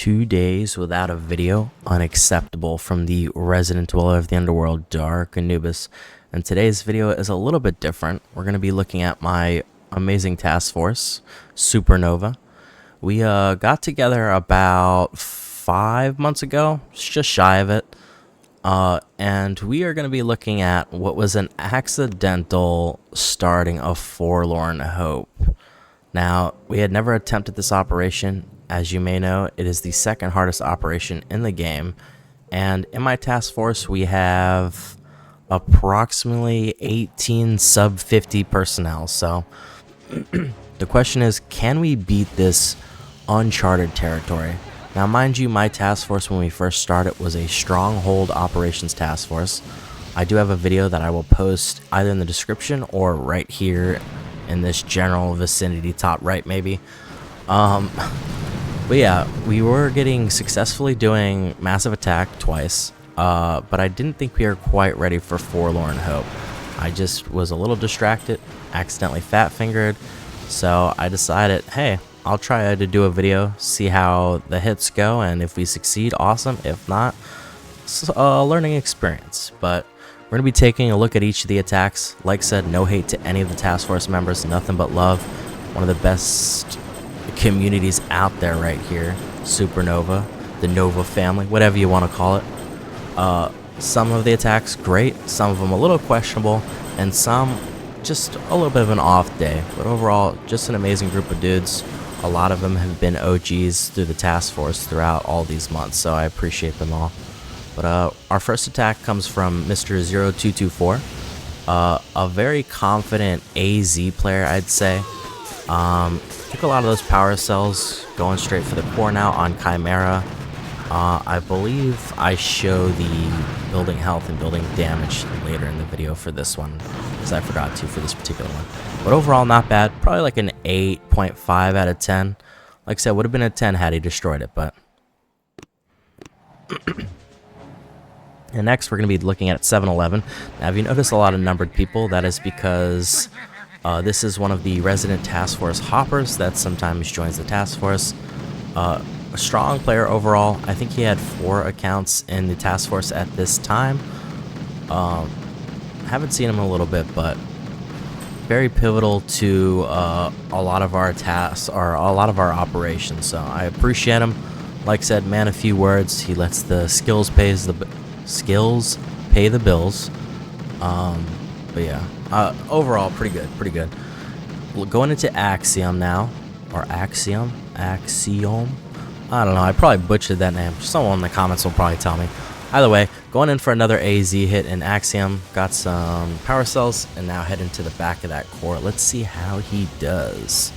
2 days without a video, unacceptable from the resident dweller of the underworld, Dark Anubis. And today's video is a little bit different. We're going to be looking at my amazing task force, Supernova. We got together about 5 months ago, just shy of it. And we are going to be looking at what was an accidental starting of Forlorn Hope. Now, we had never attempted this operation. As you may know, it is the second hardest operation in the game, and in my task force we have approximately 18 sub 50 personnel. So the question is, can we beat this uncharted territory? Now mind you, my task force when we first started was a stronghold operations task force. I do have a video that I will post either in the description or right here in this general vicinity, top right maybe. But yeah, we were successfully doing massive attack twice, but I didn't think we were quite ready for Forlorn Hope. I just was a little distracted, accidentally fat fingered, so I decided, hey, I'll try to do a video, see how the hits go, and if we succeed, awesome. If not, it's a learning experience. But we're going to be taking a look at each of the attacks. Like I said, no hate to any of the task force members, nothing but love. One of the best communities out there right here, Supernova, the Nova family, whatever you want to call it. Some of the attacks great, some of them a little questionable, and some just a little bit of an off day. But overall, just an amazing group of dudes. A lot of them have been OGs through the task force throughout all these months, so I appreciate them all. But our first attack comes from Mr. 0224, a very confident AZ player, I'd say. Took a lot of those power cells, going straight for the core now on Chimera. I believe I show the building health and building damage later in the video for this one, because I forgot to for this particular one. But overall, not bad. Probably like an 8.5 out of 10. Like I said, would have been a 10 had he destroyed it, but... And next, we're going to be looking at 7-Eleven. Now, if you notice a lot of numbered people, that is because... this is one of the resident task force hoppers that sometimes joins the task force. A strong player overall. I think he had 4 accounts in the task force at this time. Haven't seen him in a little bit, but very pivotal to a lot of our tasks or a lot of our operations. So I appreciate him. Like I said, man, a few words. He lets the skills pay the bills. But yeah. Overall, pretty good. Going into Axiom now, or Axiom. I don't know. I probably butchered that name. Someone in the comments will probably tell me. Either way, going in for another AZ hit in Axiom. Got some power cells, and now heading to the back of that core. Let's see how he does.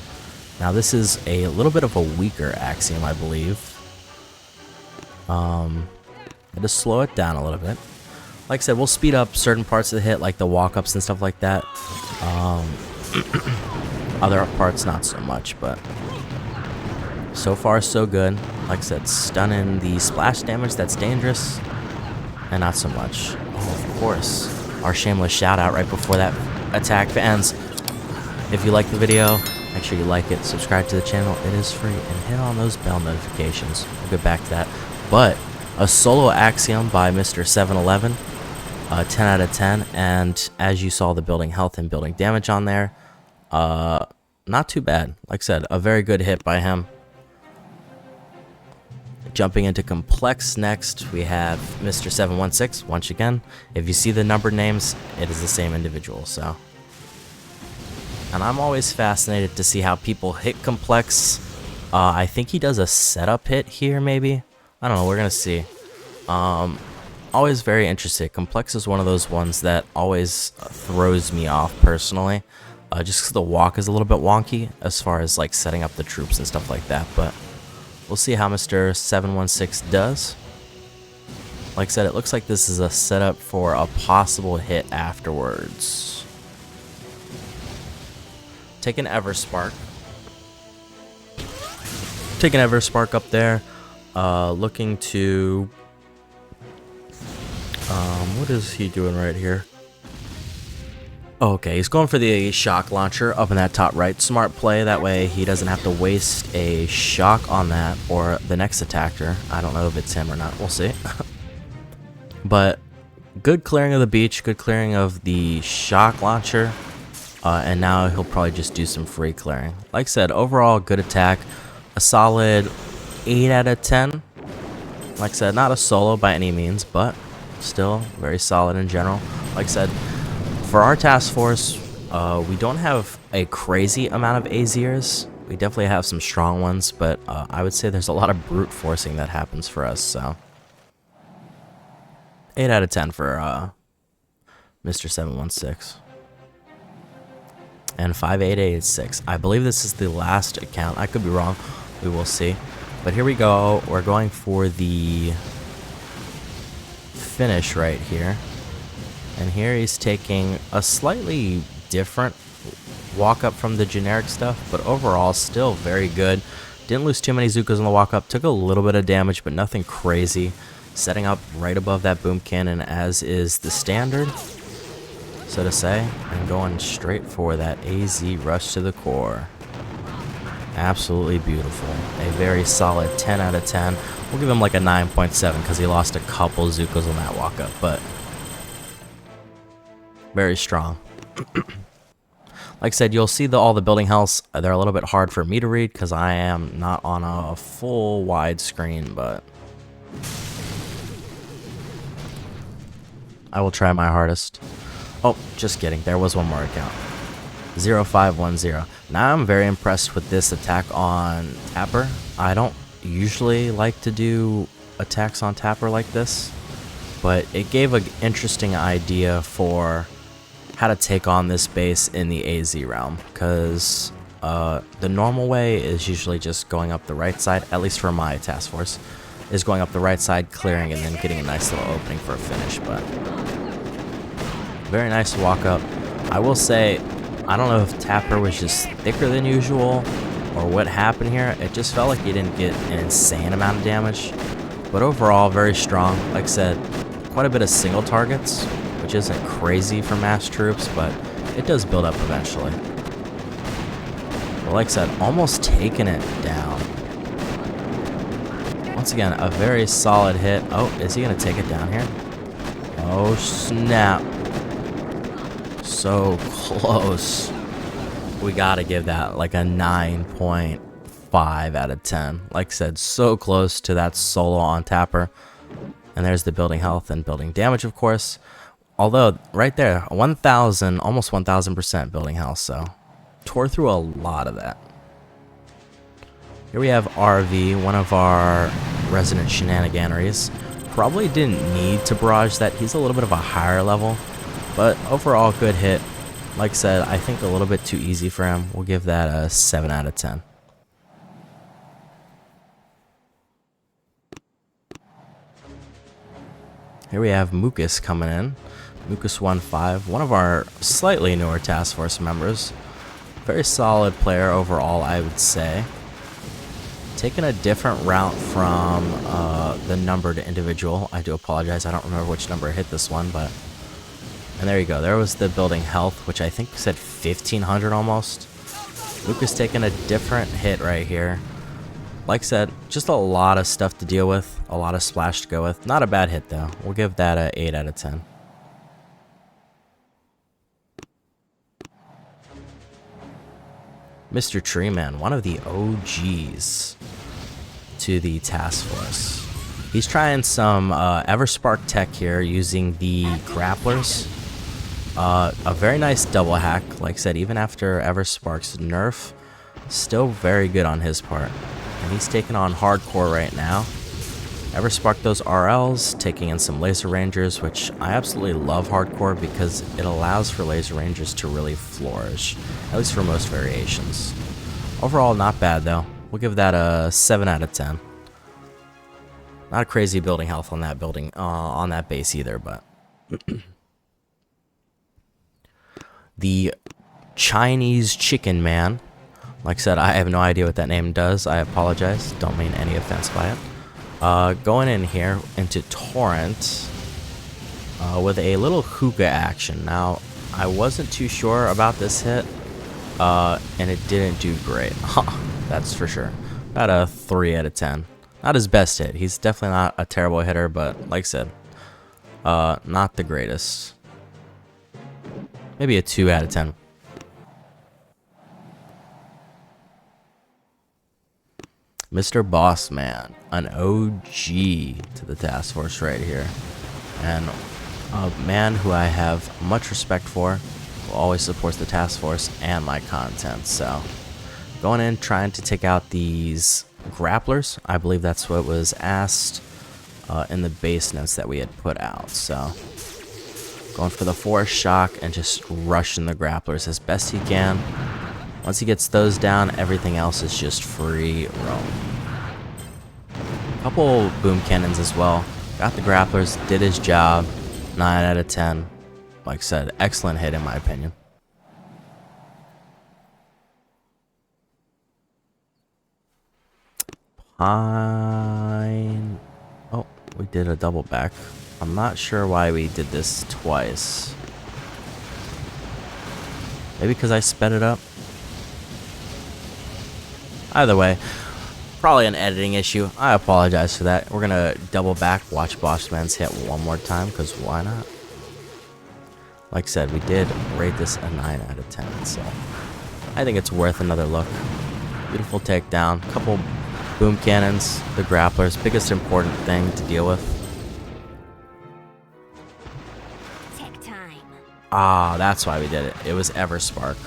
Now this is a little bit of a weaker Axiom, I believe. I had to slow it down a little bit. Like I said, we'll speed up certain parts of the hit, like the walk-ups and stuff like that. Other parts, not so much, but so far, so good. Like I said, stunning the splash damage, that's dangerous, and not so much. Oh, of course, our shameless shout-out right before that attack ends. If you like the video, make sure you like it, subscribe to the channel, it is free, and hit on those bell notifications. We'll get back to that. But a solo Axiom by Mr. 7-Eleven. 10 out of 10, and as you saw the building health and building damage on there, not too bad. Like I said, a very good hit by him. Jumping into complex next, we have Mr. 716. Once again, if you see the numbered names, it is the same individual. So, and I'm always fascinated to see how people hit complex. I think he does a setup hit here, maybe. I don't know. We're gonna see. Always very interested. Complex is one of those ones that always throws me off personally, just because the walk is a little bit wonky as far as like setting up the troops and stuff like that. But we'll see how Mr. 716 does. Like I said, it looks like this is a setup for a possible hit afterwards. Take an Everspark. Take an Everspark up there. Looking to... what is he doing right here? Okay, he's going for the shock launcher up in that top right. Smart play, that way he doesn't have to waste a shock on that or the next attacker. I don't know if it's him or not, we'll see. But good clearing of the beach, good clearing of the shock launcher, and now he'll probably just do some free clearing. Like I said, overall good attack, a solid 8 out of 10. Like I said, not a solo by any means, but still very solid in general. Like I said, for our task force, we don't have a crazy amount of AZers. We definitely have some strong ones, but I would say there's a lot of brute forcing that happens for us, so 8 out of 10 for Mr. 716. And 5886. I believe this is the last account. I could be wrong. We will see. But here we go. We're going for the finish right here. And here he's taking a slightly different walk up from the generic stuff, but overall still very good. Didn't lose too many Zukas on the walk up. Took a little bit of damage, but nothing crazy. Setting up right above that boom cannon, as is the standard, so to say, and going straight for that AZ rush to the core. Absolutely beautiful. A very solid 10 out of 10. We'll give him like a 9.7 because he lost a couple Zukas on that walk up, but very strong. Like I said, you'll see all the building healths. They're a little bit hard for me to read because I am not on a full wide screen, but I will try my hardest. Oh, just kidding. There was one more account. 0510. Now I'm very impressed with this attack on Tapper. I don't usually like to do attacks on Tapper like this, but it gave an interesting idea for how to take on this base in the AZ realm, because the normal way is usually just going up the right side, at least for my task force, is going up the right side, clearing, and then getting a nice little opening for a finish. But very nice to walk up. I will say, I don't know if Tapper was just thicker than usual or what happened here. It just felt like he didn't get an insane amount of damage, but overall very strong. Like I said, quite a bit of single targets, which isn't crazy for mass troops, but it does build up eventually. But like I said, almost taking it down. Once again, a very solid hit. Oh, is he going to take it down here? Oh, snap. So close. We got to give that like a 9.5 out of 10. Like I said, so close to that solo on Tapper. And there's the building health and building damage, of course. Although, right there, 1,000, almost 1,000% building health, so tore through a lot of that. Here we have RV, one of our resident shenaniganeries. Probably didn't need to barrage that. He's a little bit of a higher level, but overall, good hit. Like I said, I think a little bit too easy for him. We'll give that a 7 out of 10. Here we have Mucus coming in. Mucus 1-5, one of our slightly newer task force members. Very solid player overall, I would say. Taking a different route from the numbered individual. I do apologize, I don't remember which number hit this one, but... And there you go, there was the building health, which I think said 1,500 almost. Mucus taking a different hit right here. Like I said, just a lot of stuff to deal with, a lot of splash to go with. Not a bad hit though. We'll give that a 8 out of 10. Mr. Treeman, one of the OGs to the task force. He's trying some Everspark tech here using the grapplers. A very nice double hack, like I said, even after Everspark's nerf, still very good on his part. And he's taking on hardcore right now. Everspark those RLs, taking in some laser rangers, which I absolutely love hardcore because it allows for laser rangers to really flourish, at least for most variations. Overall, not bad though. We'll give that a 7 out of 10. Not a crazy building health on that building, on that base either, but the Chinese Chicken Man. Like I said, I have no idea what that name does. I apologize. Don't mean any offense by it. Going in here into Torrent with a little hookah action. Now, I wasn't too sure about this hit, and it didn't do great. That's for sure. About a 3 out of 10. Not his best hit. He's definitely not a terrible hitter, but like I said, not the greatest. Maybe a 2 out of 10. Mr. Bossman, an OG to the task force right here, and a man who I have much respect for, who always supports the task force and my content. So going in, trying to take out these grapplers. I believe that's what was asked in the base notes that we had put out. So going for the force shock and just rushing the grapplers as best he can. Once he gets those down, everything else is just free roam. Couple boom cannons as well. Got the grapplers, did his job. 9 out of 10. Like I said, excellent hit in my opinion. Pine. Oh, we did a double back. I'm not sure why we did this twice. Maybe because I sped it up. Either way, probably an editing issue. I apologize for that. We're gonna double back, watch Bossman's hit one more time, because why not? Like I said, we did rate this a 9 out of 10, so I think it's worth another look. Beautiful takedown, couple boom cannons, the grapplers, biggest important thing to deal with. Tech time. Ah, that's why we did it. It was Everspark.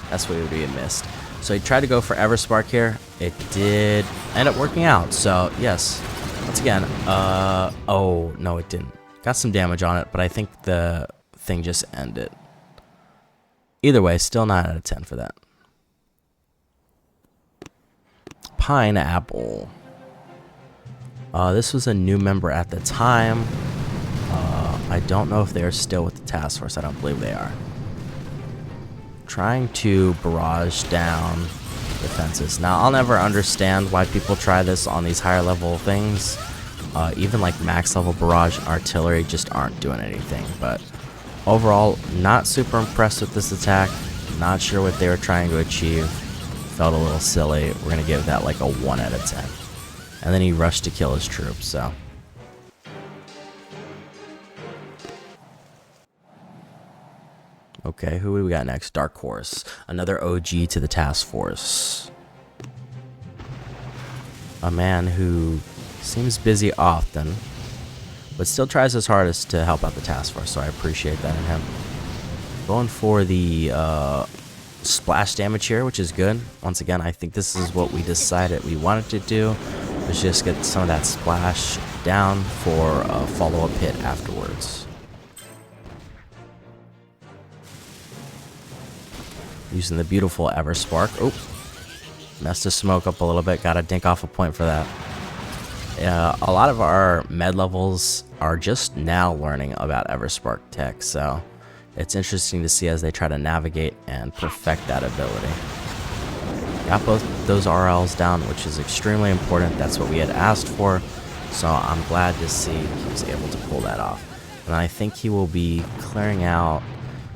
That's what we missed. So he tried to go for Everspark here. It did end up working out. So yes, once again, oh no, it didn't. Got some damage on it, but I think the thing just ended. Either way, still 9 out of 10 for that. Pineapple. This was a new member at the time. I don't know if they are still with the task force. I don't believe they are. Trying to barrage down defenses. Now, I'll never understand why people try this on these higher level things. Even like max level barrage artillery just aren't doing anything. But overall, not super impressed with this attack. Not sure what they were trying to achieve. Felt a little silly. We're going to give that like a 1 out of 10. And then he rushed to kill his troops, so. Okay, who do we got next? Dark Horse. Another OG to the task force. A man who seems busy often, but still tries his hardest to help out the task force, so I appreciate that in him. Going for the splash damage here, which is good. Once again, I think this is what we decided we wanted to do, was just get some of that splash down for a follow-up hit afterwards. Using the beautiful Everspark. Oh, messed the smoke up a little bit. Got to dink off a point for that. A lot of our med levels are just now learning about Everspark tech, so it's interesting to see as they try to navigate and perfect that ability. Got both those RLs down, which is extremely important. That's what we had asked for, so I'm glad to see he was able to pull that off. And I think he will be clearing out,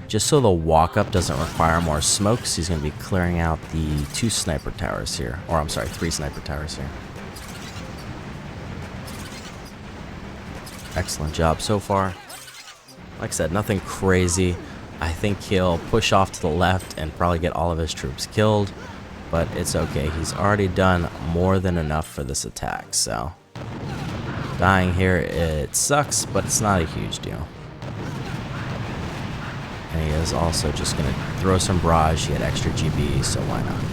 just so the walk-up doesn't require more smokes, he's going to be clearing out the 2 sniper towers here. Or, I'm sorry, 3 sniper towers here. Excellent job so far. Like I said, nothing crazy. I think he'll push off to the left and probably get all of his troops killed. But it's okay. He's already done more than enough for this attack, so. Dying here, it sucks, but it's not a huge deal. And he is also just going to throw some barrage. He had extra GB, so why not?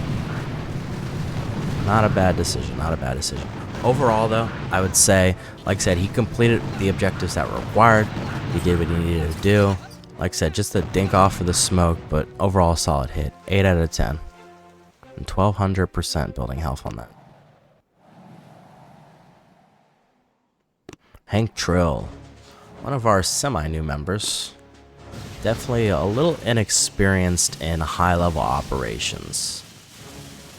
Not a bad decision, not a bad decision. Overall, though, I would say, like I said, he completed the objectives that were required. He did what he needed to do. Like I said, just a dink off for the smoke, but overall a solid hit. 8 out of 10. And 1200% building health on that. Hank Trill, one of our semi-new members. Definitely a little inexperienced in high-level operations.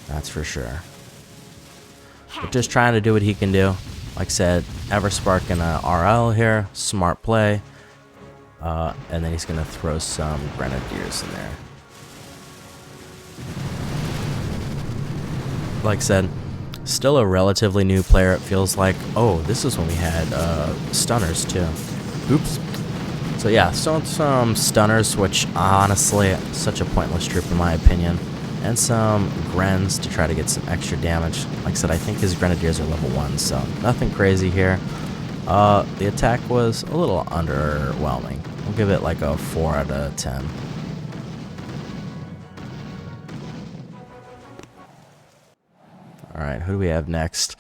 That's for sure. But just trying to do what he can do. Like I said, Everspark and a RL here. Smart play. And then he's going to throw some grenadiers in there. Like I said, still a relatively new player. It feels like, oh, this is when we had stunners too. Oops. So yeah, some stunners, which honestly, such a pointless troop in my opinion. And some Grens to try to get some extra damage. Like I said, I think his Grenadiers are level 1, so nothing crazy here. The attack was a little underwhelming. We'll give it like a 4 out of 10. Alright, who do we have next?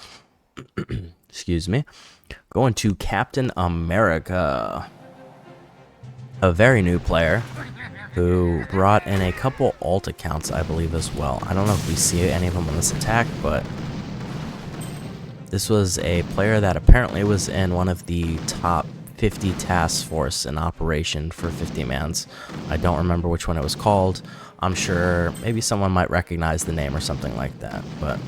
Excuse me. Going to Captain America. A very new player who brought in a couple alt accounts, I believe, as well. I don't know if we see any of them on this attack, but this was a player that apparently was in one of the top 50 task force in operation for 50 mans. I don't remember which one it was called. I'm sure maybe someone might recognize the name or something like that, but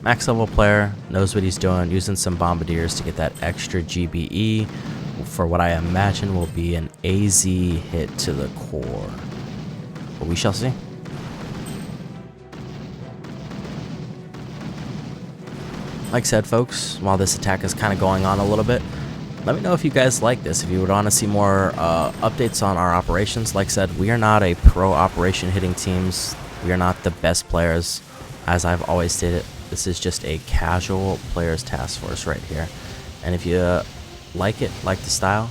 max level player, knows what he's doing, using some bombardiers to get that extra GBE for what I imagine will be an AZ hit to the core. But we shall see. Like I said, folks, while this attack is kind of going on a little bit, let me know if you guys like this, if you would want to see more updates on our operations. Like I said, we are not a pro operation hitting teams. We are not the best players. As I've always stated, this is just a casual players task force right here. And if you like it, like the style,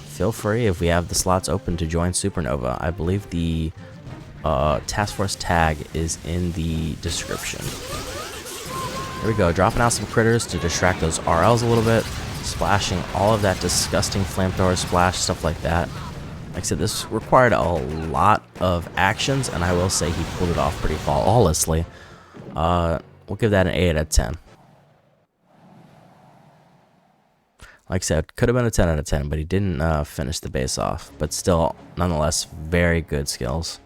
feel free, if we have the slots open, to join Supernova. I believe the task force tag is in the description. Here we go, dropping out some critters to distract those RLs a little bit, splashing all of that disgusting flamethrower splash, stuff like that. Like I said, this required a lot of actions, and I will say he pulled it off pretty flawlessly. We'll give that an 8 out of 10. Like I said, could have been a 10 out of 10, but he didn't finish the base off. But still, nonetheless, very good skills.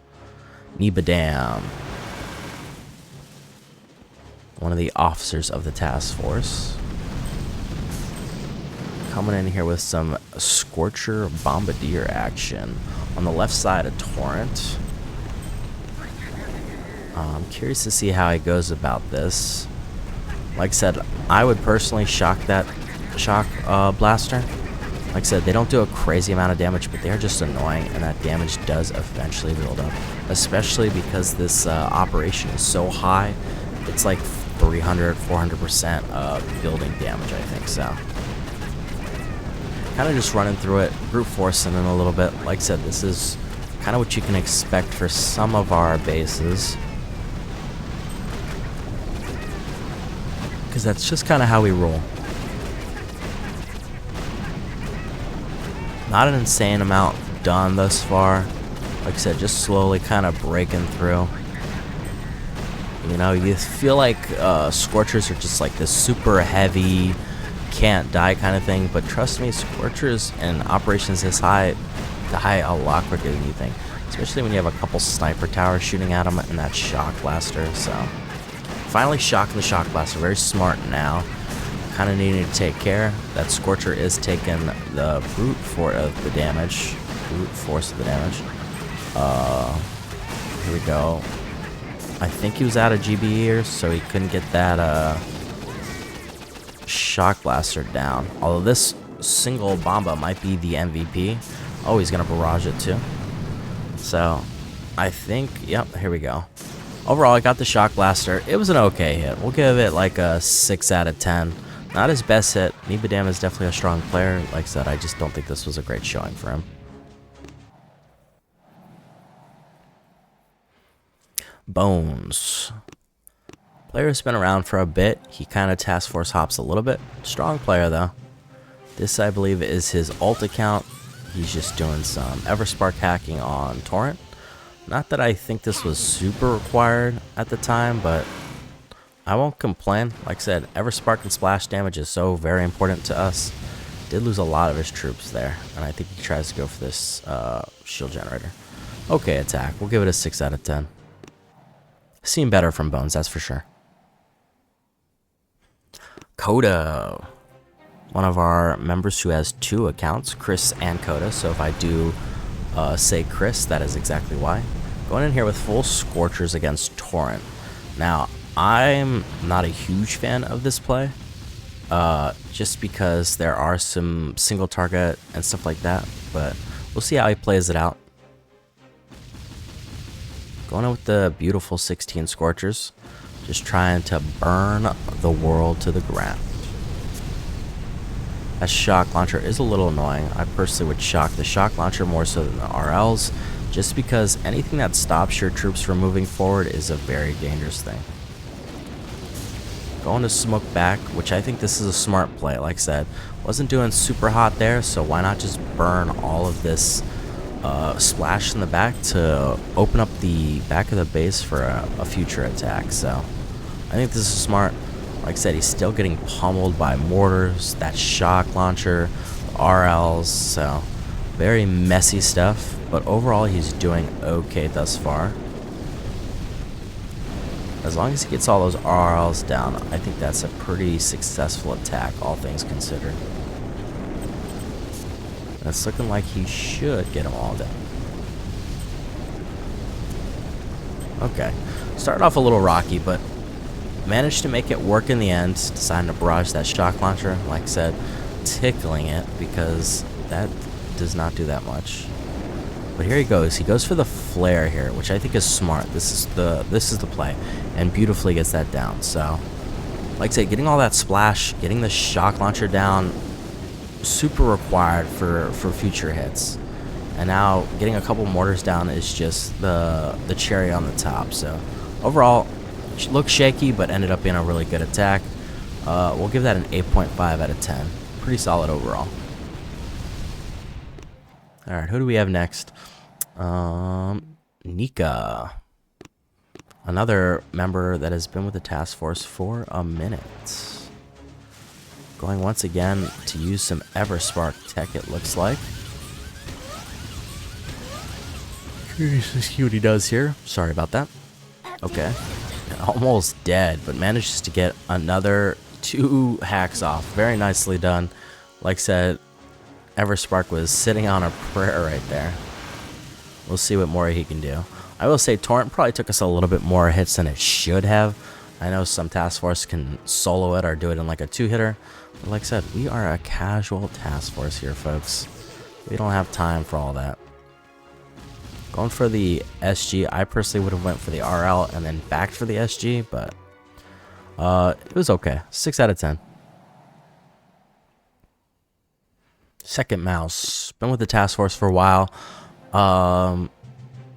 Nibadam, one of the officers of the task force, coming in here with some Scorcher Bombardier action. On the left side, a Torrent. I'm curious to see how he goes about this. Like I said, I would personally shock that shock blaster. Like I said, they don't do a crazy amount of damage, but they're just annoying, and that damage does eventually build up, especially because this operation is so high. It's like 300-400% building damage, I think. So kind of just running through it, brute forcing in a little bit. Like I said, this is kind of what you can expect for some of our bases, because that's just kind of how we roll. Not an insane amount done thus far. Like I said, just slowly kind of breaking through. You know, you feel like Scorchers are just like this super heavy, can't die kind of thing, but trust me, Scorchers and operations this high die a lot quicker than you think, especially when you have a couple sniper towers shooting at them and that shock blaster. So finally shocking the shock blaster, very smart now. Kind of needing to take care. That Scorcher is taking the brute force of the damage. Here we go. I think he was out of GB here, so he couldn't get that shock blaster down. Although this single bomba might be the MVP. Oh, he's gonna barrage it too. So I think, yep, here we go. Overall, I got the shock blaster. It was an okay hit. We'll give it like a 6 out of 10. Not his best hit. Nibadam is definitely a strong player. Like I said, I just don't think this was a great showing for him. Bones. Player's been around for a bit. He kind of task force hops a little bit. Strong player though. This, I believe, is his alt account. He's just doing some Everspark hacking on Torrent. Not that I think this was super required at the time, but I won't complain. Like I said, Everspark and splash damage is so very important to us. Did lose a lot of his troops there, and I think he tries to go for this shield generator. Okay, attack. We'll give it a 6 out of 10. Seen better from Bones, that's for sure. Kodo. one of our members who has 2 accounts, Chris and Coda. So if I do say Chris, that is exactly why. Going in here with full Scorchers against Torrent. Now, I'm not a huge fan of this play, just because there are some single target and stuff like that, but we'll see how he plays it out. Going in with the beautiful 16 Scorchers, just trying to burn the world to the ground. That shock launcher is a little annoying. I personally would shock the shock launcher more so than the RLs, just because anything that stops your troops from moving forward is a very dangerous thing. Going to smoke back, which I think this is a smart play. Like I said, wasn't doing super hot there, so why not just burn all of this splash in the back to open up the back of the base for a future attack. So I think this is smart. Like I said, he's still getting pummeled by mortars, that shock launcher, RLs, so very messy stuff, but overall he's doing okay thus far. As long as he gets all those RLs down, I think that's a pretty successful attack, all things considered. It's looking like he should get them all down. Okay, started off a little rocky, but managed to make it work in the end. Deciding to barrage that shock launcher, like I said, tickling it because that does not do that much. But here he goes. He goes for the flare here, which I think is smart. This is the play, and beautifully gets that down. So, like I said, getting all that splash, getting the shock launcher down, super required for future hits. And now getting a couple mortars down is just the cherry on the top. So overall, looked shaky, but ended up being a really good attack. We'll give that an 8.5 out of 10. Pretty solid overall. Alright, who do we have next? Nika. Another member that has been with the task force for a minute. Going once again to use some Everspark tech, it looks like. Curious to see what he does here. Sorry about that. Okay. Almost dead, but manages to get another 2 hacks off. Very nicely done. Like I said, Everspark was sitting on a prayer right there. We'll see what more he can do. I will say Torrent probably took us a little bit more hits than it should have. I know some task force can solo it or do it in like a 2-hitter. But like I said, we are a casual task force here, folks. We don't have time for all that. Going for the SG, I personally would have went for the RL and then backed for the SG, but it was okay. 6 out of 10. Second mouse. Been with the task force for a while.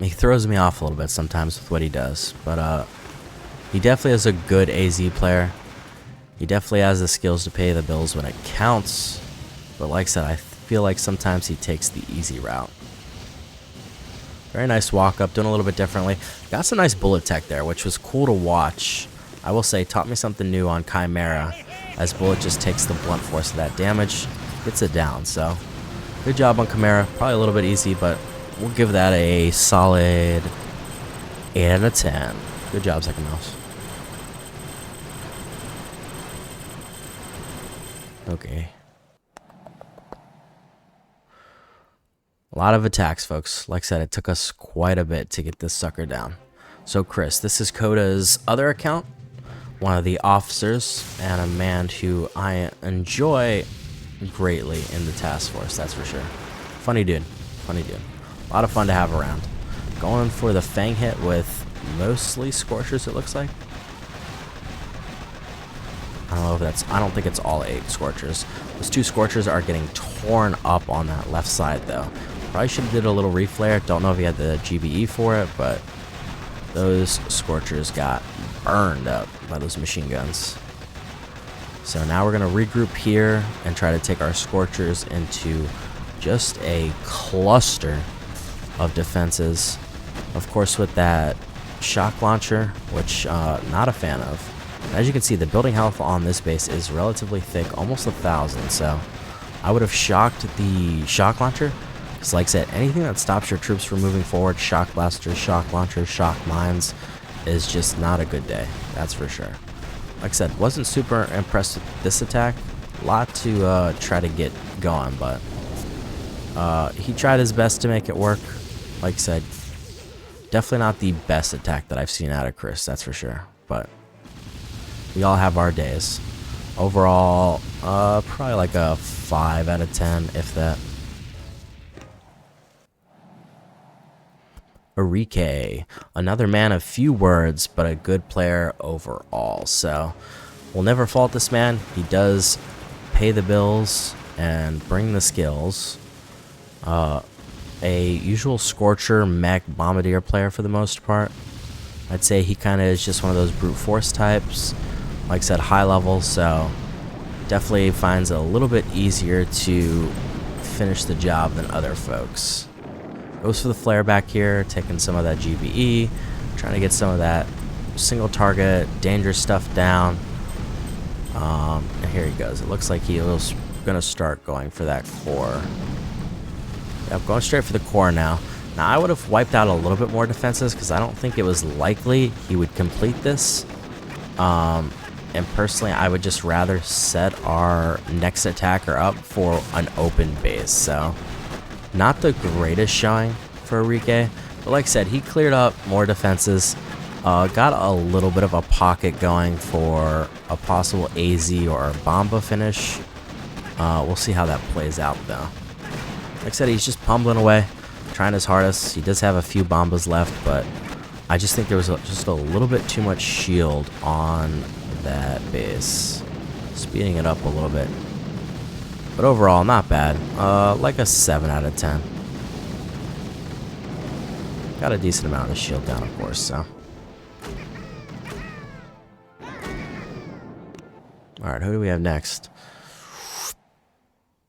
He throws me off a little bit sometimes with what he does, but he definitely is a good AZ player. He definitely has the skills to pay the bills when it counts, but like I said, I feel like sometimes he takes the easy route. Very nice walk up, doing a little bit differently. Got some nice bullet tech there, which was cool to watch. I will say, taught me something new on Chimera, as bullet just takes the blunt force of that damage, gets it down. So, good job on Chimera. Probably a little bit easy, but we'll give that a solid 8 out of 10. Good job, second mouse. Okay. A lot of attacks, folks. Like I said, it took us quite a bit to get this sucker down. So Chris, this is Coda's other account, one of the officers, and a man who I enjoy greatly in the task force, that's for sure. Funny dude, funny dude. A lot of fun to have around. Going for the Fang hit with mostly Scorchers, it looks like. I don't know if that's, I don't think it's all 8 Scorchers. Those 2 Scorchers are getting torn up on that left side though. Probably should have did a little reflare. Don't know if he had the GBE for it, but those Scorchers got burned up by those machine guns. So now we're going to regroup here and try to take our Scorchers into just a cluster of defenses. Of course, with that shock launcher, which not a fan of. As you can see, the building health on this base is relatively thick, almost 1,000. So I would have shocked the shock launcher. Because like I said, anything that stops your troops from moving forward, shock blasters, shock launchers, shock mines, is just not a good day. That's for sure. Like I said, wasn't super impressed with this attack. lot to try to get going, but he tried his best to make it work. Like I said, definitely not the best attack that I've seen out of Chris, that's for sure. But we all have our days. Overall, probably like a 5 out of 10, if that. Enrique, another man of few words, but a good player overall. So we'll never fault this man. He does pay the bills and bring the skills. A usual Scorcher, Mech, Bombardier player for the most part. I'd say he kind of is just one of those brute force types. Like I said, high level, so definitely finds it a little bit easier to finish the job than other folks. Goes for the flare back here, taking some of that GBE, trying to get some of that single target, dangerous stuff down. And here he goes. It looks like he was going to start going for that core. Yep, going straight for the core now. Now, I would have wiped out a little bit more defenses because I don't think it was likely he would complete this. And personally, I would just rather set our next attacker up for an open base. So, not the greatest showing for Enrique. But like I said, he cleared up more defenses. Got a little bit of a pocket going for a possible AZ or a Bomba finish. We'll see how that plays out, though. Like I said, he's just pummeling away, trying his hardest. He does have a few Bombas left, but I just think there was just a little bit too much shield on that base. Speeding it up a little bit. But overall, not bad. Like a 7 out of 10. Got a decent amount of shield down, of course, so. Alright, who do we have next?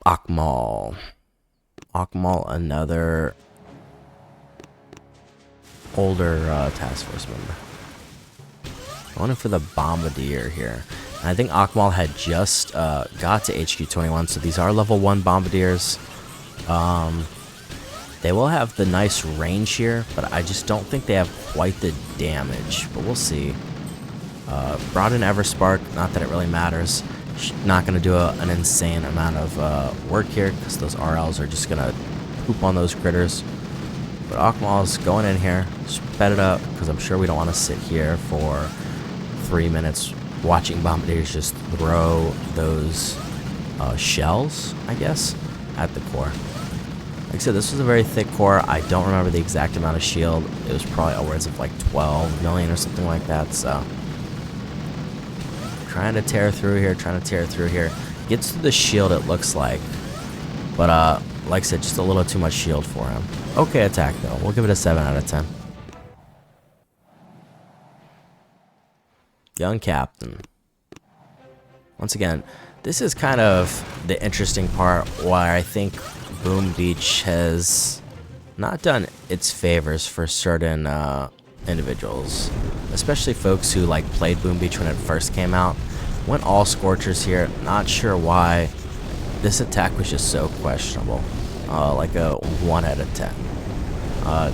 Akmal. Akmal, another older Taskforce member. Going for the Bombardier here. And I think Akmal had just got to HQ 21, so these are level 1 Bombardiers. They will have the nice range here, but I just don't think they have quite the damage. But we'll see. Brought in Everspark, not that it really matters. Not going to do an insane amount of work here because those RLs are just going to poop on those critters. But Akmal's going in here, sped it up because I'm sure we don't want to sit here for 3 minutes watching Bombardiers just throw those shells, I guess, at the core. Like I said, this was a very thick core. I don't remember the exact amount of shield. It was probably upwards of like 12 million or something like that, so. Trying to tear through here, Gets through the shield, it looks like. But, like I said, just a little too much shield for him. Okay attack, though. We'll give it a 7 out of 10. Young Captain. Once again, this is kind of the interesting part why I think Boom Beach has not done its favors for certain individuals, especially folks who like played Boom Beach when it first came out. Went all Scorchers here. Not sure why this attack was just so questionable. Like a 1 out of 10.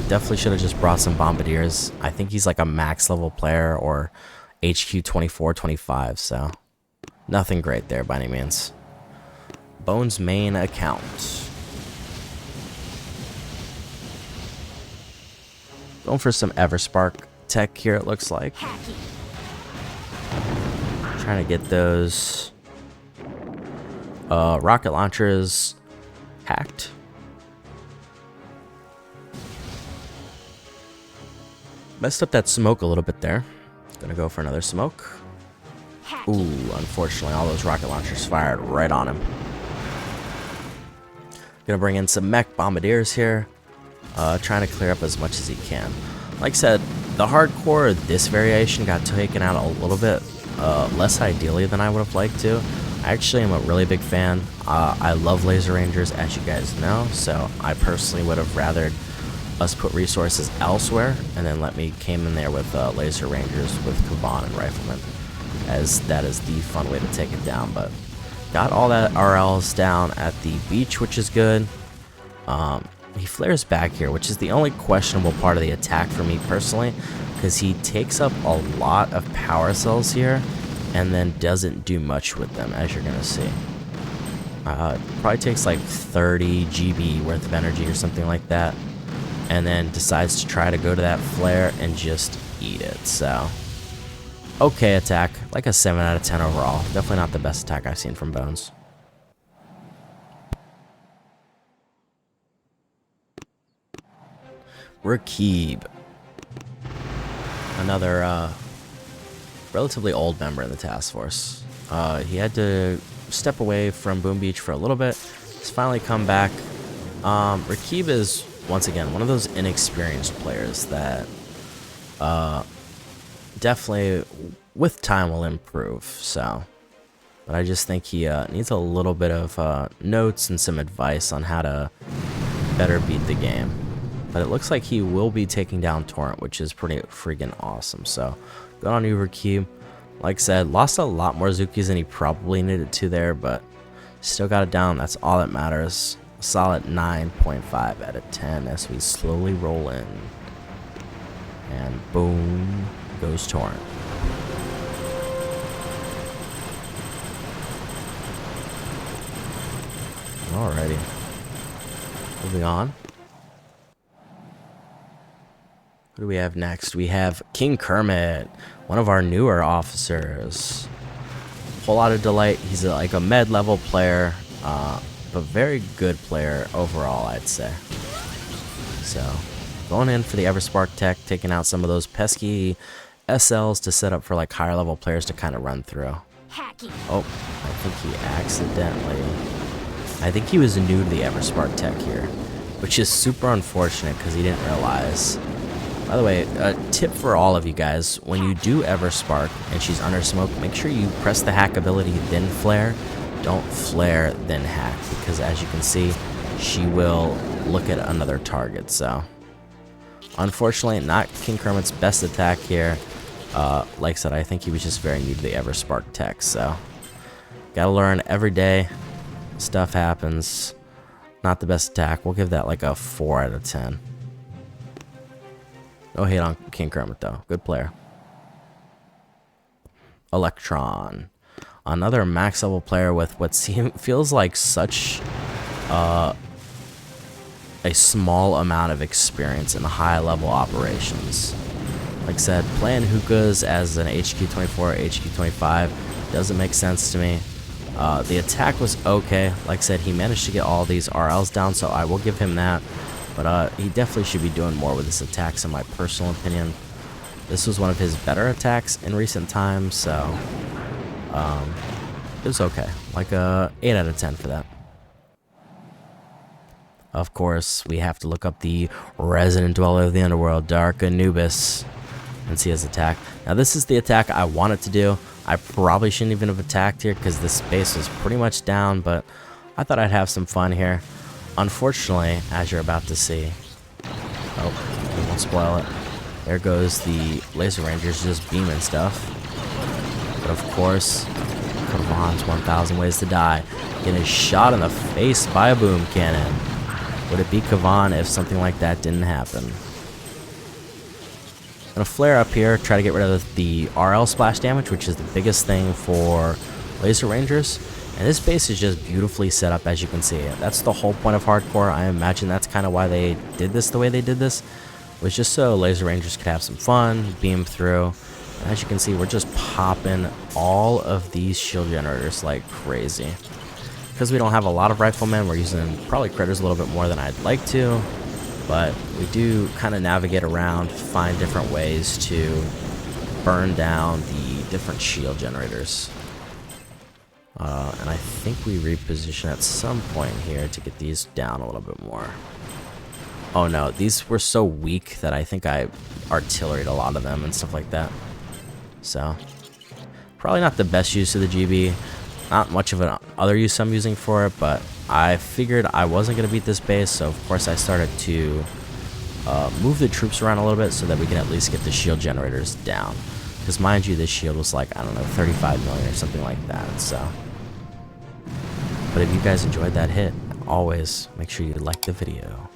Definitely should have just brought some Bombardiers. I think he's like a max level player or HQ 24, 25, so nothing great there by any means. Bones main account. Going for some Everspark tech here, it looks like. Trying to get those rocket launchers hacked. Messed up that smoke a little bit there. Gonna go for another smoke. Ooh, unfortunately, all those rocket launchers fired right on him. Gonna bring in some mech bombardiers here. Trying to clear up as much as he can. Like I said, the hardcore of this variation got taken out a little bit less ideally than I would have liked to. I actually am a really big fan. I love Laser Rangers, as you guys know, so I personally would have rathered us put resources elsewhere and then let me came in there with Laser Rangers with Kaban and Rifleman, as that is the fun way to take it down. But got all that RLs down at the beach, which is good. He flares back here, which is the only questionable part of the attack for me personally, because he takes up a lot of power cells here and then doesn't do much with them, as you're going to see. Probably takes like 30 GB worth of energy or something like that. And then decides to try to go to that flare and just eat it. So, okay attack. Like a 7 out of 10 overall. Definitely not the best attack I've seen from Bones. Rakib. Another relatively old member in the task force. He had to step away from Boom Beach for a little bit. He's finally come back. Rakib is, once again, one of those inexperienced players that definitely, with time, will improve. So, but I just think he needs a little bit of notes and some advice on how to better beat the game. But it looks like he will be taking down Torrent, which is pretty freaking awesome. So, good on you, Rakib. Like I said, lost a lot more Zukis than he probably needed to there, but still got it down. That's all that matters. A solid 9.5 out of 10 as we slowly roll in. And boom goes Torrent. Alrighty. Moving on. What do we have next? We have King Kermit, one of our newer officers. Whole lot of delight. He's like a med level player, but very good player overall, I'd say. So, going in for the Everspark tech, taking out some of those pesky SLs to set up for like higher level players to kind of run through. Hacking. Oh, I think he accidentally... I think he was new to the Everspark tech here, which is super unfortunate because he didn't realize. By the way, a tip for all of you guys, when you do Everspark and she's under smoke, make sure you press the hack ability, then flare. Don't flare, then hack, because as you can see, she will look at another target. So, unfortunately, not King Kermit's best attack here. Like I said, I think he was just very new to the Everspark tech, so gotta learn every day. Stuff happens. Not the best attack. We'll give that like a 4 out of 10. No hate on King Kermit though. Good player. Electron. Another max level player with what feels like such a small amount of experience in high level operations. Like I said, playing hookahs as an HQ24 or HQ25 doesn't make sense to me. The attack was okay. Like I said, he managed to get all these RLs down, so I will give him that. But he definitely should be doing more with his attacks, in my personal opinion. This was one of his better attacks in recent times, so it was okay. Like a 8 out of 10 for that. Of course, we have to look up the resident dweller of the underworld, Dark Anubis, and see his attack. Now, this is the attack I wanted to do. I probably shouldn't even have attacked here because the space was pretty much down, but I thought I'd have some fun here. Unfortunately, as you're about to see, oh, we won't spoil it. There goes the Laser Rangers just beaming stuff. But of course, Kavan's 1000 Ways to Die, getting shot in the face by a boom cannon. Would it be Kavan if something like that didn't happen? Gonna flare up here, try to get rid of the RL splash damage, which is the biggest thing for Laser Rangers. And this base is just beautifully set up, as you can see. That's the whole point of hardcore. I imagine that's kind of why they did this the way they did this, was just so Laser Rangers could have some fun, beam through. And as you can see, we're just popping all of these shield generators like crazy. Because we don't have a lot of riflemen, we're using probably critters a little bit more than I'd like to. But we do kind of navigate around, find different ways to burn down the different shield generators. And I think we reposition at some point here to get these down a little bit more. Oh no, these were so weak that I think I artilleried a lot of them and stuff like that. So, probably not the best use of the GB. Not much of an other use I'm using for it, but I figured I wasn't going to beat this base, so of course I started to move the troops around a little bit so that we can at least get the shield generators down. Because mind you, this shield was like, I don't know, 35 million or something like that, so. But if you guys enjoyed that hit, always make sure you like the video.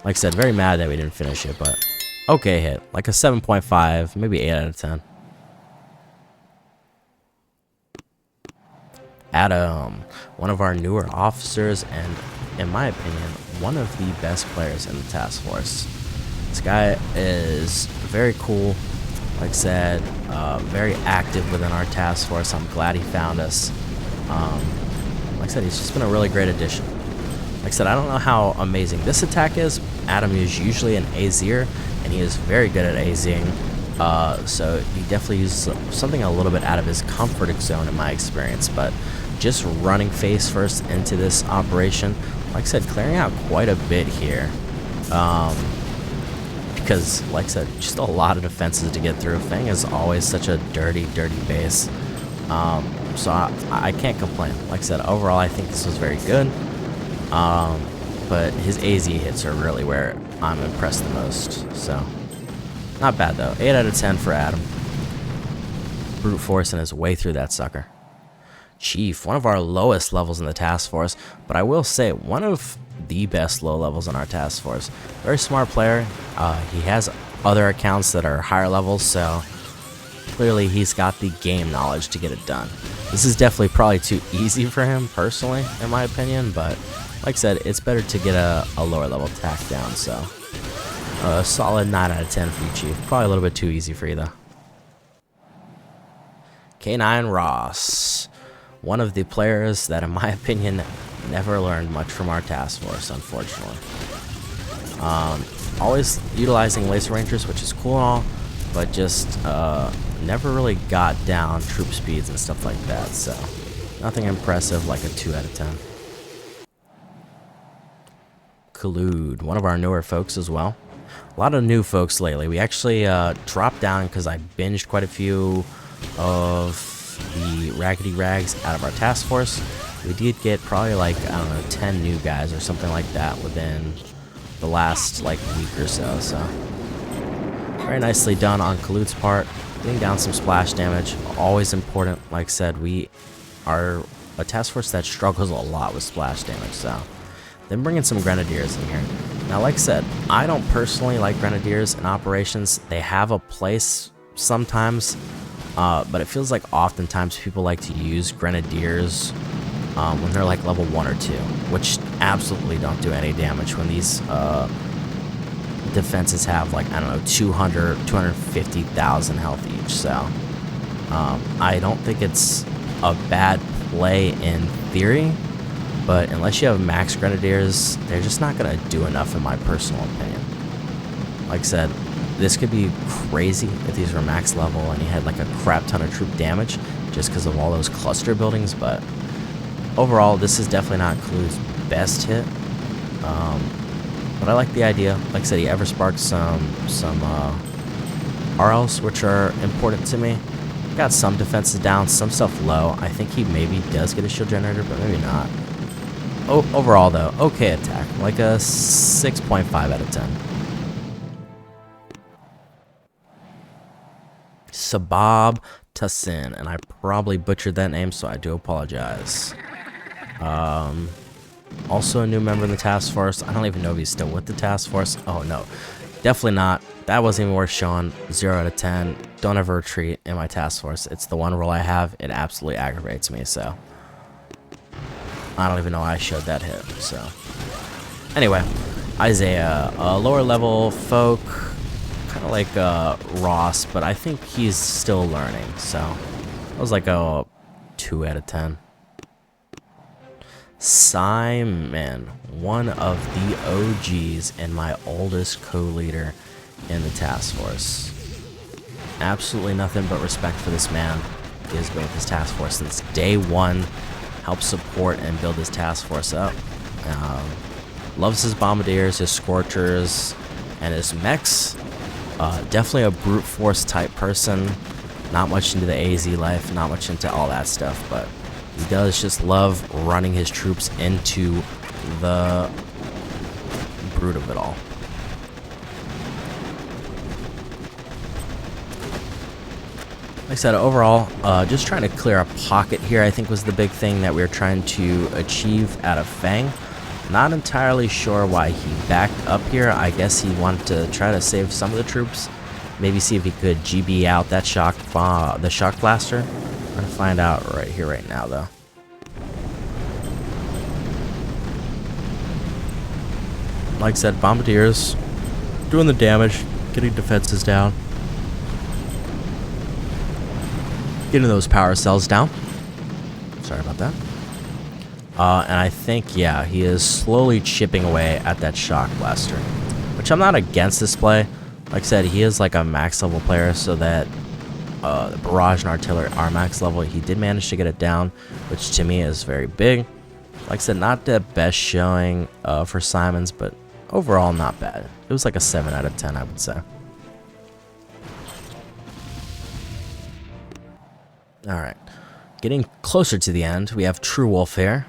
Like I said, very mad that we didn't finish it, but okay hit. Like a 7.5, maybe 8 out of 10. Adam, one of our newer officers, and in my opinion, one of the best players in the task force. This guy is very cool. Like I said, very active within our task force. I'm glad he found us. Like I said, he's just been a really great addition. Like I said, I don't know how amazing this attack is. Adam is usually an AZer, and he is very good at AZing. So he definitely uses something a little bit out of his comfort zone in my experience. But just running face first into this operation, like I said, clearing out quite a bit here. Because, like I said, just a lot of defenses to get through. Fang is always such a dirty base. So I can't complain. Like I said, overall, I think this was very good. But his AZ hits are really where I'm impressed the most. So, not bad though. 8 out of 10 for Adam. Brute forcing his way through that sucker. Chief, one of our lowest levels in the task force, but I will say one of the best low levels in our task force. Very smart player. He has other accounts that are higher levels, so clearly he's got the game knowledge to get it done. This is definitely probably too easy for him personally, in my opinion, but like I said, it's better to get a lower level attack down, so a solid 9 out of 10 for you, Chief. Probably a little bit too easy for you though. K9 Ross, one of the players that in my opinion never learned much from our task force, unfortunately. Always utilizing laser rangers, which is cool and all, but just never really got down troop speeds and stuff like that, so nothing impressive like a 2 out of 10. Collude, one of our newer folks as well. A lot of new folks lately. We actually dropped down because I binged quite a few of the Raggedy Rags out of our task force. We did get probably like, I don't know, 10 new guys or something like that within the last like week or so. So very nicely done on Collude's part. Getting down some splash damage, always important. Like I said, we are a task force that struggles a lot with splash damage, so then bringing some Grenadiers in here. Now, like I said, I don't personally like Grenadiers in operations. They have a place sometimes, but it feels like oftentimes people like to use Grenadiers when they're like level 1 or 2, which absolutely don't do any damage when these defenses have like, I don't know, 250,000 health each. So I don't think it's a bad play in theory, but unless you have max Grenadiers, they're just not going to do enough in my personal opinion. Like I said, this could be crazy if these were max level and you had like a crap ton of troop damage just because of all those cluster buildings, but overall, this is definitely not Clue's best hit. But I like the idea. Like I said, he ever sparked some RLs, which are important to me. Got some defenses down, some stuff low. I think he maybe does get a shield generator, but maybe not. Overall, though, okay attack. Like a 6.5 out of 10. Sabab Tassin, and I probably butchered that name, so I do apologize. Also a new member in the task force. I don't even know if he's still with the task force. Oh no, definitely not. That wasn't even worth showing. 0 out of 10. Don't ever retreat in my task force. It's the one role I have. It absolutely aggravates me, so I don't even know why I showed that hit. So anyway, Isaiah, a lower level folk, kind of like Ross, but I think he's still learning, so that was like a 2 out of 10. Simon, one of the OGs and my oldest co-leader in the task force. Absolutely nothing but respect for this man. He has been with his task force since day one, helped support and build his task force up. Loves his bombardiers, his scorchers, and his mechs. Definitely a brute force type person. Not much into the AZ life, not much into all that stuff, but he does just love running his troops into the brute of it all. Like I said, overall, just trying to clear a pocket here, I think was the big thing that we were trying to achieve out of Fang. Not entirely sure why he backed up here. I guess he wanted to try to save some of the troops. Maybe see if he could GB out that shock, the shock blaster. I'm gonna find out right here, right now, though. like I said, bombardiers doing the damage, getting defenses down, getting those power cells down. Sorry about that. And I think, yeah, he is slowly chipping away at that shock blaster, which I'm not against this play. Like I said, he is like a max level player, so that the barrage and artillery are max level. He did manage to get it down, which to me is very big. Like I said, not the best showing for Simons, but overall not bad. It was like a 7 out of 10, I would say. Alright, getting closer to the end, we have True Wolf here.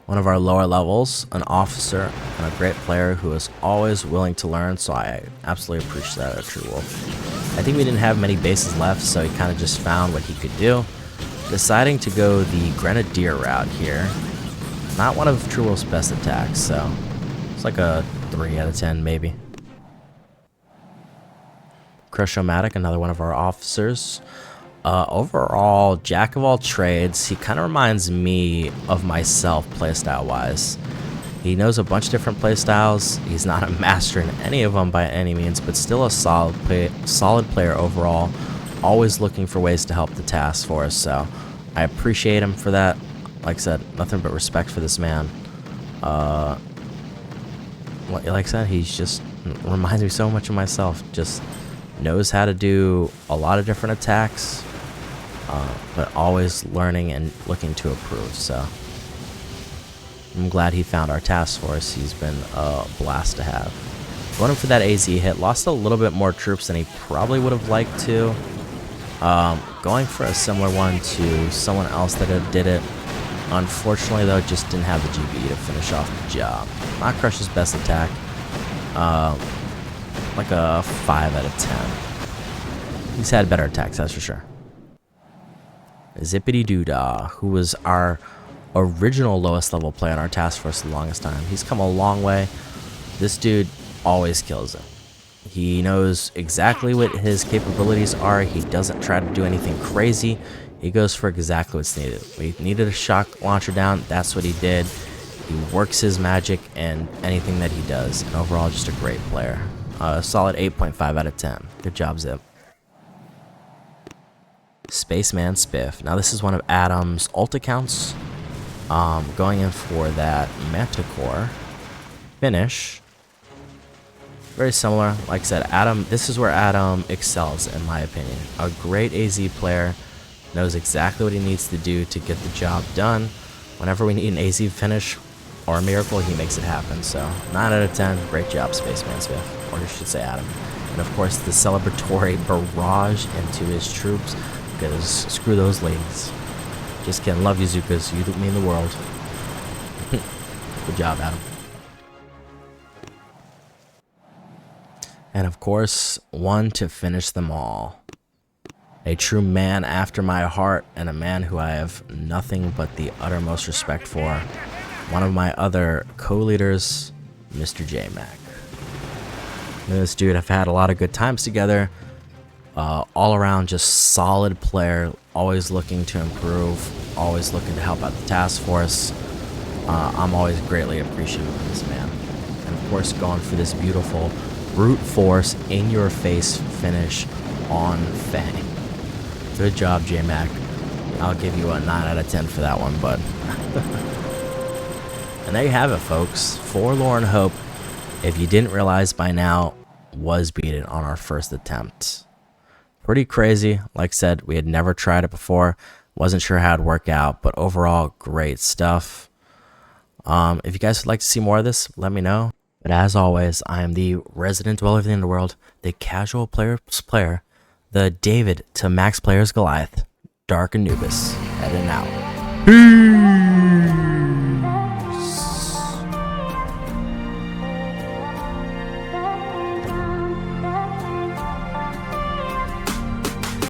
One of our lower levels, an officer, and a great player who is always willing to learn, so I absolutely appreciate that at True Wolf. I think we didn't have many bases left, so he kind of just found what he could do, deciding to go the Grenadier route here. Not one of True Wolf's best attacks, so it's like a 3 out of 10 maybe. Crush-O-Matic, another one of our officers. Overall, jack of all trades. He kind of reminds me of myself playstyle wise. He knows a bunch of different playstyles. He's not a master in any of them by any means, but still a solid player overall. Always looking for ways to help the task force, so I appreciate him for that. Like I said, nothing but respect for this man. Like I said, he's just reminds me so much of myself. Just knows how to do a lot of different attacks, but always learning and looking to improve. So I'm glad he found our task force. He's been a blast to have. Going for that AZ hit, lost a little bit more troops than he probably would have liked to. Going for a similar one to someone else that did it. Unfortunately, though, just didn't have the GBE to finish off the job. Not Crush's best attack. Like a 5 out of 10. He's had better attacks, that's for sure. Zippity Doodah, who was our original lowest level player on our task force the longest time. He's come a long way. This dude always kills it. He knows exactly what his capabilities are. He doesn't try to do anything crazy. He goes for exactly what's needed. We needed a shock launcher down. That's what he did. He works his magic and anything that he does. And overall, just a great player. Solid 8.5 out of 10. Good job, Zip. Spaceman Spiff. Now this is one of Adam's ult accounts. Going in for that Manticore finish. Very similar. Like I said, Adam. This is where Adam excels, in my opinion. A great AZ player. Knows exactly what he needs to do to get the job done. Whenever we need an AZ finish or a miracle, he makes it happen. So 9 out of 10. Great job, Spaceman Spiff. Or I should say Adam. And of course the celebratory barrage into his troops. Because screw those ladies. Just kidding. Love you, Zukas. You mean the world. Good job, Adam. And of course, one to finish them all. A true man after my heart, and a man who I have nothing but the uttermost respect for. One of my other co-leaders, Mr. J-Mac. Me and this dude have had a lot of good times together. All around just solid player, always looking to improve, always looking to help out the task force. I'm always greatly appreciative of this man. And of course, going for this beautiful brute force in your face finish on Fang. Good job, J-Mac. I'll give you a 9 out of 10 for that one, bud. And there you have it, folks. Forlorn Hope, if you didn't realize by now, was beaten on our first attempt. Pretty crazy. Like I said, we had never tried it before. Wasn't sure how it'd work out, but overall, great stuff. If you guys would like to see more of this, let me know. But as always, I am the resident dweller of the underworld, the casual player's player, the David to Max Player's Goliath, Dark Anubis, heading out. Peace!